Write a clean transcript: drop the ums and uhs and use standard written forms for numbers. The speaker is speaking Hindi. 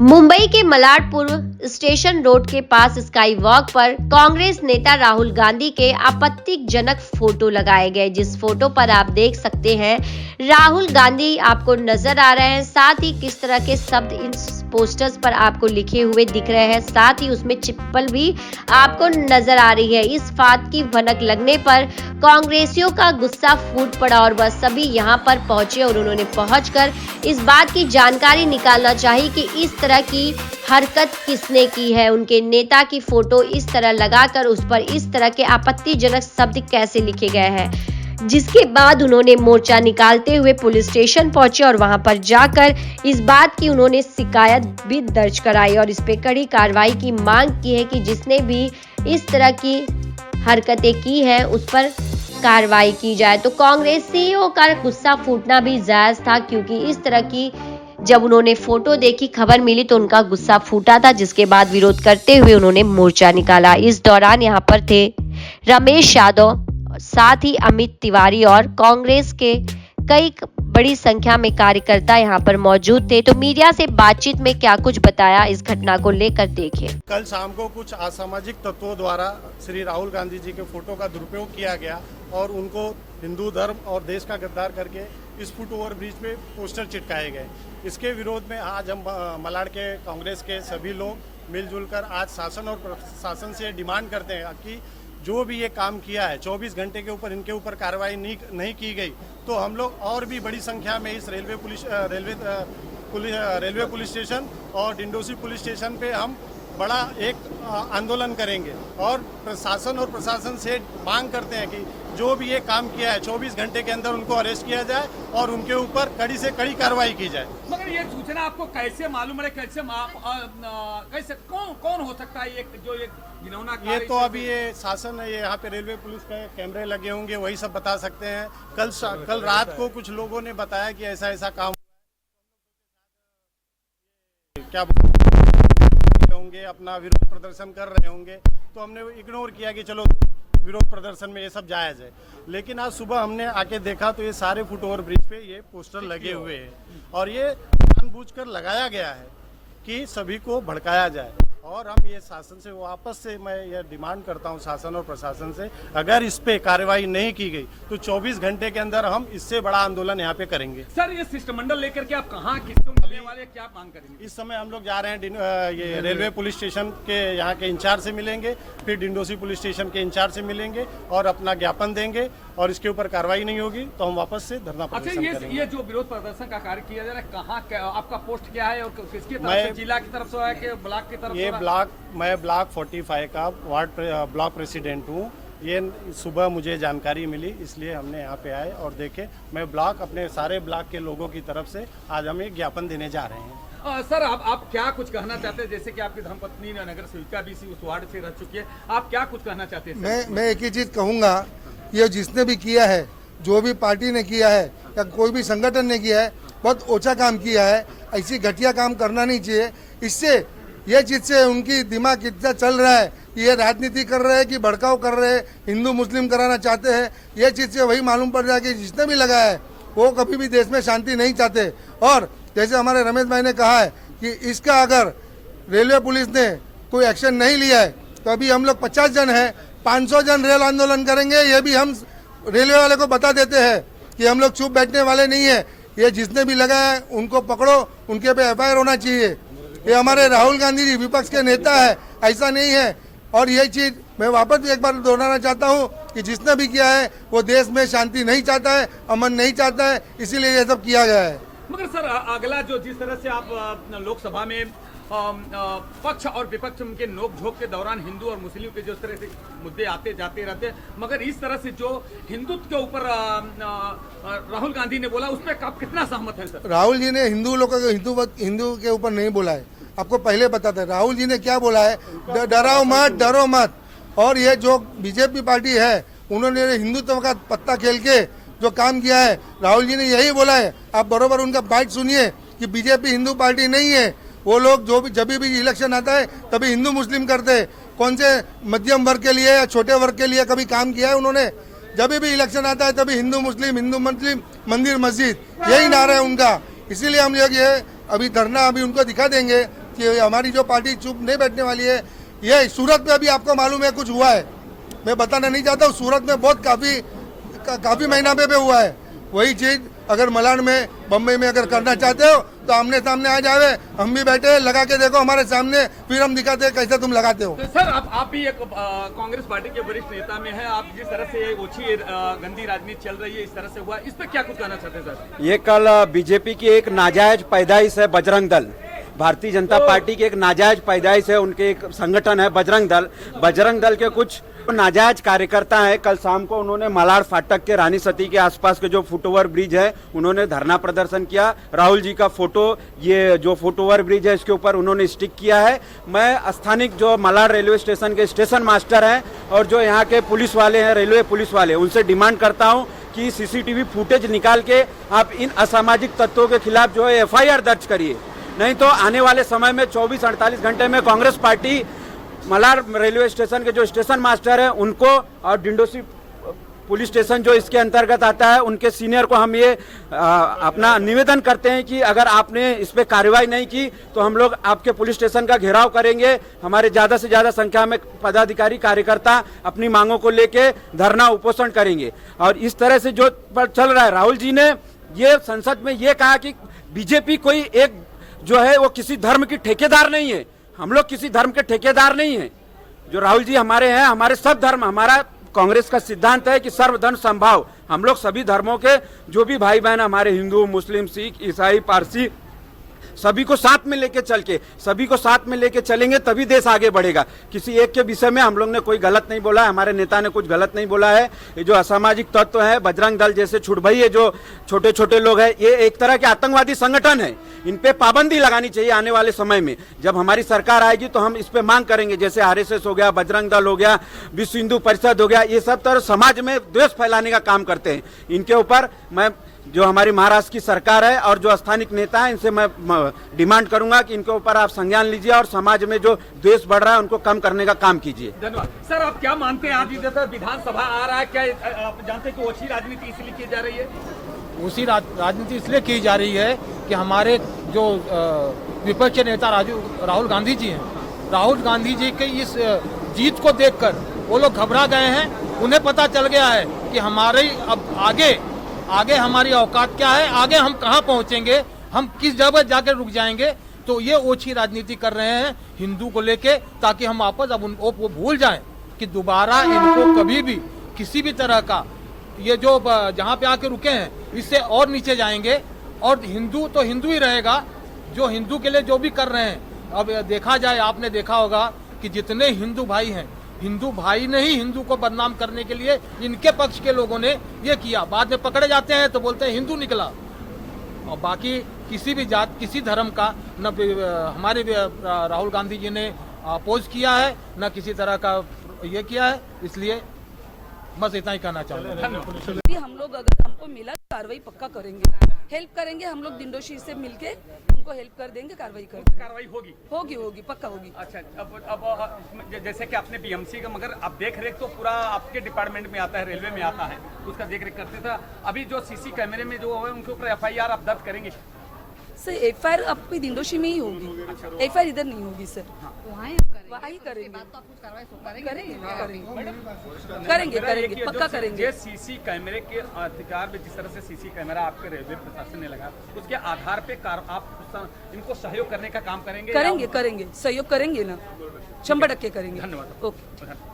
मुंबई के मलाडपुर स्टेशन रोड के पास स्काई वॉक पर कांग्रेस नेता राहुल गांधी के आपत्तिजनक फोटो लगाए गए। जिस फोटो पर आप देख सकते हैं राहुल गांधी आपको नजर आ रहे हैं, साथ ही किस तरह के शब्द इन पोस्टर्स पर आपको लिखे हुए दिख रहे हैं, साथ ही उसमें चिप्पल भी आपको नजर आ रही है। इस बात की भनक लगने पर कांग्रेसियों का गुस्सा फूट पड़ा और वह सभी यहां पर पहुंचे और उन्होंने पहुंचकर इस बात की जानकारी निकालना चाहिए कि इस तरह की हरकत किसने की है। उनके नेता की फोटो इस तरह लगाकर उस पर इस तरह के आपत्तिजनक शब्द कैसे लिखे गए हैं, जिसके बाद उन्होंने मोर्चा निकालते हुए पुलिस स्टेशन पहुंचे और वहां पर जाकर इस बात की उन्होंने शिकायत भी दर्ज कराई और इस पे कड़ी कार्रवाई की मांग की है कि जिसने भी इस तरह की हरकतें की हैं उस पर कार्रवाई की जाए। तो कांग्रेसियों का गुस्सा फूटना भी जायज था, क्योंकि इस तरह की जब उन्होंने फोटो देखी, खबर मिली तो उनका गुस्सा फूटा था, जिसके बाद विरोध करते हुए उन्होंने मोर्चा निकाला। इस दौरान यहां पर थे रमेश यादव, साथ ही अमित तिवारी और कांग्रेस के कई बड़ी संख्या में कार्यकर्ता यहां पर मौजूद थे। तो मीडिया से बातचीत में क्या कुछ बताया इस घटना को लेकर देखिए। कल शाम को कुछ असामाजिक तत्वों द्वारा श्री राहुल गांधी जी के फोटो का दुरुपयोग किया गया और उनको हिंदू धर्म और देश का गद्दार करके इस फुट ओवर ब्रिज पे पोस्टर चिटकाए गए। इसके विरोध में आज हम मलाड के कांग्रेस के सभी लोग मिलजुल कर आज शासन और प्रशासन से डिमांड करते हैं कि जो भी ये काम किया है 24 घंटे के ऊपर इनके ऊपर कार्रवाई नहीं की गई तो हम लोग और भी बड़ी संख्या में इस रेलवे पुलिस स्टेशन और डिंडोसी पुलिस स्टेशन पे हम बड़ा एक आंदोलन करेंगे और प्रशासन और प्रशासन से मांग करते हैं कि जो भी ये काम किया है 24 घंटे के अंदर उनको अरेस्ट किया जाए और उनके ऊपर कड़ी से कड़ी कार्रवाई की जाए। मगर ये सूचना आपको कैसे मालूम है, कैसे कौन हो सकता है ये जो ये घिनौना? ये तो अभी ये शासन है, ये यहाँ पे रेलवे पुलिस के कैमरे लगे होंगे, वही सब बता सकते हैं। कल रात को कुछ लोगों ने बताया कि ऐसा काम क्या होंगे, अपना विरोध प्रदर्शन कर रहे होंगे, तो हमने इग्नोर किया कि चलो विरोध प्रदर्शन में ये सब जायज है। लेकिन आज सुबह हमने आके देखा तो ये सारे फुट ओवर ब्रिज पे ये पोस्टर लगे हुए हैं और ये जानबूझकर लगाया गया है कि सभी को भड़काया जाए। और हम ये शासन से वापस से मैं ये डिमांड करता हूँ शासन और प्रशासन से, अगर इस पे कार्रवाई नहीं की गई तो 24 घंटे के अंदर हम इससे बड़ा आंदोलन यहाँ पे करेंगे। सर, ये शिष्टमंडल लेकर के आप कहाँ किसको मिलने वाले, क्या मांग करेंगे? इस समय हम लोग जा रहे हैं ये रेलवे पुलिस स्टेशन के यहाँ के इंचार्ज से मिलेंगे, फिर डिंडोसी पुलिस स्टेशन के इंचार्ज से मिलेंगे और अपना ज्ञापन देंगे और इसके ऊपर कार्रवाई नहीं होगी तो हम वापस से धरना प्रदर्शन करेंगे। ये जो विरोध प्रदर्शन का कार्य किया जा रहा है, कहाँ आपका पोस्ट क्या है और किसकी तरफ से, जिला की तरफ से है कि ब्लॉक की तरफ से? मैं ब्लॉक 45 का ब्लॉक प्रेसिडेंट हूँ। ये सुबह मुझे जानकारी मिली, इसलिए हमने यहाँ पे आए और देखे। मैं ब्लॉक अपने सारे ब्लॉक के लोगों की तरफ से आज हम एक ज्ञापन देने जा रहे हैं। सर, आप क्या कुछ कहना चाहते हैं? जैसे कि आपकी धर्मपत्नी नगर सेविका भी उस वार्ड से रह चुकी है, आप क्या कुछ कहना चाहते हैं? मैं एक ही चीज कहूँगा, ये जिसने भी किया है, जो भी पार्टी ने किया है या कोई भी संगठन ने किया है, बहुत ओछा काम किया है। ऐसी घटिया काम करना नहीं चाहिए। इससे ये चीज से उनकी दिमाग कितना चल रहा है, ये राजनीति कर रहे हैं कि भड़काव कर रहे हैं, हिंदू मुस्लिम कराना चाहते हैं, ये चीज से वही मालूम पड़ रहा है कि जिसने भी लगाया है वो कभी भी देश में शांति नहीं चाहते। और जैसे हमारे रमेश भाई ने कहा है कि इसका अगर रेलवे पुलिस ने कोई एक्शन नहीं लिया है तो अभी हम लोग 50 जन हैं, 500 जन रेल आंदोलन करेंगे। ये भी हम रेलवे वाले को बता देते हैं कि हम लोग चुप बैठने वाले नहीं है। ये जिसने भी लगाया है उनको पकड़ो, उनके पे FIR होना चाहिए। ये हमारे राहुल गांधी जी विपक्ष के नेता है, ऐसा नहीं है। और ये चीज मैं वापस एक बार दोहराना चाहता हूँ कि जिसने भी किया है वो देश में शांति नहीं चाहता है, अमन नहीं चाहता है, इसीलिए ये सब किया गया है। मगर सर, अगला जो जिस तरह से आप लोकसभा में पक्ष और विपक्ष के नोक-झोंक के दौरान हिंदू और मुस्लिम के जिस तरह से मुद्दे आते जाते रहते हैं, मगर इस तरह से जो हिंदुत्व के ऊपर राहुल गांधी ने बोला, उसमें आप कितना सहमत हैं सर? राहुल जी ने हिंदू लोगों को हिंदू के ऊपर नहीं बोला है। आपको पहले बताते हैं राहुल जी ने क्या बोला है, डराओ मत, डरो मत। और ये जो बीजेपी पार्टी है उन्होंने हिंदुत्व का पत्ता खेल के जो काम किया है, राहुल जी ने यही बोला है। आप बरोबर उनका बात सुनिए कि बीजेपी हिंदू पार्टी नहीं है। वो लोग जब भी इलेक्शन आता है तभी हिंदू मुस्लिम करते हैं। कौन से मध्यम वर्ग के लिए या छोटे वर्ग के लिए कभी काम किया है उन्होंने? जब भी इलेक्शन आता है तभी हिंदू मुस्लिम मंदिर मस्जिद, यही नारा है उनका। इसीलिए हम लोग ये अभी धरना अभी उनको दिखा देंगे, कि हमारी जो पार्टी चुप नहीं बैठने वाली है। ये सूरत में अभी आपको मालूम है कुछ हुआ है, मैं बताना नहीं चाहता हूँ। सूरत में बहुत काफ़ी महीना पे हुआ है। वही चीज़ अगर मलाड में, बम्बई में अगर करना चाहते हो तो आमने सामने आ जावे, हम भी बैठे, लगा के देखो हमारे सामने, फिर हम दिखाते हैं कैसे तुम लगाते हो। तो सर आप भी एक कांग्रेस पार्टी के वरिष्ठ नेता में हैं, आप जिस तरह से ओछी गंदी राजनीति चल रही है, इस तरह से हुआ, इस पे क्या कुछ कहना चाहते हैं सर? ये कल बीजेपी की एक नाजायज पैदाइश है बजरंग दल, भारतीय जनता पार्टी की एक नाजायज पैदाइश है, उनके एक संगठन है बजरंग दल। बजरंग दल के कुछ नाजायज कार्यकर्ता हैं, कल शाम को उन्होंने मलाड फाटक के रानी सती के आसपास के जो फुटओवर ब्रिज है उन्होंने धरना प्रदर्शन किया। राहुल जी का फोटो, ये जो फुटओवर ब्रिज है इसके ऊपर उन्होंने स्टिक किया है। मैं स्थानिक जो मलाड रेलवे स्टेशन के स्टेशन मास्टर हैं और जो यहाँ के पुलिस वाले हैं, रेलवे पुलिस वाले, उनसे डिमांड करता हूँ कि सीसीटीवी फुटेज निकाल के आप इन असामाजिक तत्वों के खिलाफ जो है FIR दर्ज करिए, नहीं तो आने वाले समय में 24-48 घंटे में Congress party Malad railway station के जो स्टेशन मास्टर हैं उनको और डिंडोसी पुलिस स्टेशन जो इसके अंतर्गत आता है उनके सीनियर को हम ये अपना निवेदन करते हैं कि अगर आपने इस पे कार्रवाई नहीं की तो हम लोग आपके पुलिस स्टेशन का घेराव करेंगे। हमारे ज़्यादा से ज़्यादा संख्या में पदाधिकारी कार्यकर्ता अपनी मांगों को लेके धरना उपोषण करेंगे। और इस तरह से जो चल रहा है, राहुल जी ने ये संसद में ये कहा कि बीजेपी कोई एक जो है वो किसी धर्म की ठेकेदार नहीं है, हम लोग किसी धर्म के ठेकेदार नहीं हैं। जो राहुल जी हमारे हैं, हमारे सब धर्म, हमारा कांग्रेस का सिद्धांत है कि सर्वधर्म समभाव, हम लोग सभी धर्मों के जो भी भाई बहन हमारे, हिंदू, मुस्लिम, सिख, ईसाई, पारसी, सभी को साथ में लेके चल के, सभी को साथ में लेके चलेंगे तभी देश आगे बढ़ेगा। किसी एक के विषय में हम लोग ने कोई गलत नहीं बोला है, हमारे नेता ने कुछ गलत नहीं बोला है। ये जो असामाजिक तत्व है, बजरंग दल जैसे छुटभई जो छोटे छोटे लोग हैं, ये एक तरह के आतंकवादी संगठन है, इन पे पाबंदी लगानी चाहिए। आने वाले समय में जब हमारी सरकार आएगी तो हम इस पे मांग करेंगे, जैसे RSS हो गया, बजरंग दल हो गया, विश्व हिंदू परिषद हो गया, ये सब तरह समाज में द्वेष फैलाने का काम करते हैं। इनके ऊपर मैं जो हमारी महाराष्ट्र की सरकार है और जो स्थानिक नेता है, इनसे मैं डिमांड करूंगा कि इनके ऊपर आप संज्ञान लीजिए और समाज में जो द्वेष बढ़ रहा है उनको कम करने का काम कीजिए। धन्यवाद सर। आप क्या मानते हैं, आज जैसा विधानसभा आ रहा है, क्या आप जानते हैं कि ओछी राजनीति इसलिए की जा रही है? उसी राजनीति इसलिए की जा रही है कि हमारे जो विपक्ष के नेता राहुल गांधी जी हैं, राहुल गांधी जी के इस जीत को देखकर वो लोग घबरा गए हैं। उन्हें पता चल गया है कि हमारे अब आगे हमारी औकात क्या है, आगे हम कहाँ पहुँचेंगे, हम किस जगह जाकर रुक जाएंगे। तो ये ओछी राजनीति कर रहे हैं हिंदू को लेके, ताकि हम वापस अब उनको भूल जाएं कि दोबारा इनको कभी भी किसी भी तरह का ये जो जहाँ पे आके रुके हैं इससे और नीचे जाएंगे। और हिंदू तो हिंदू ही रहेगा, जो हिंदू के लिए जो भी कर रहे हैं। अब देखा जाए, आपने देखा होगा कि जितने हिंदू भाई हैं, हिंदू भाई ने ही हिंदू को बदनाम करने के लिए इनके पक्ष के लोगों ने ये किया। बाद में पकड़े जाते हैं तो बोलते हैं हिंदू निकला। और बाकी किसी भी जात, किसी धर्म का न हमारे राहुल गांधी जी ने अपोज किया है, न किसी तरह का ये किया है। इसलिए बस इतना ही कहना चाहूँगा। हम लोग अगर हमको मिला कार्रवाई पक्का करेंगे, हेल्प करेंगे। हम लोग दिंडोशी से मिलके उनको हेल्प कर देंगे, कार्रवाई कर देंगे। कार्रवाई होगी पक्का होगी। अच्छा, अब जैसे कि आपने BMC का, मगर अब देख रेख तो पूरा आपके डिपार्टमेंट में आता है, रेलवे में आता है, उसका देख रेख करते था। अभी जो CC कैमरे में जो है उनके ऊपर FIR आप दर्ज करेंगे? सर FIR आपकी दिंडोशी में ही होगी, FIR इधर नहीं होगी सर। वहाँ ही करेंगे, करेंगे पक्का करेंगे। CC कैमरे के अधिकार में जिस तरह से CC कैमरा आपके रेलवे प्रशासन ने लगा, उसके आधार पे आप इनको सहयोग करने का काम करेंगे? करेंगे सहयोग करेंगे ना, 100% करेंगे। धन्यवाद। ओके।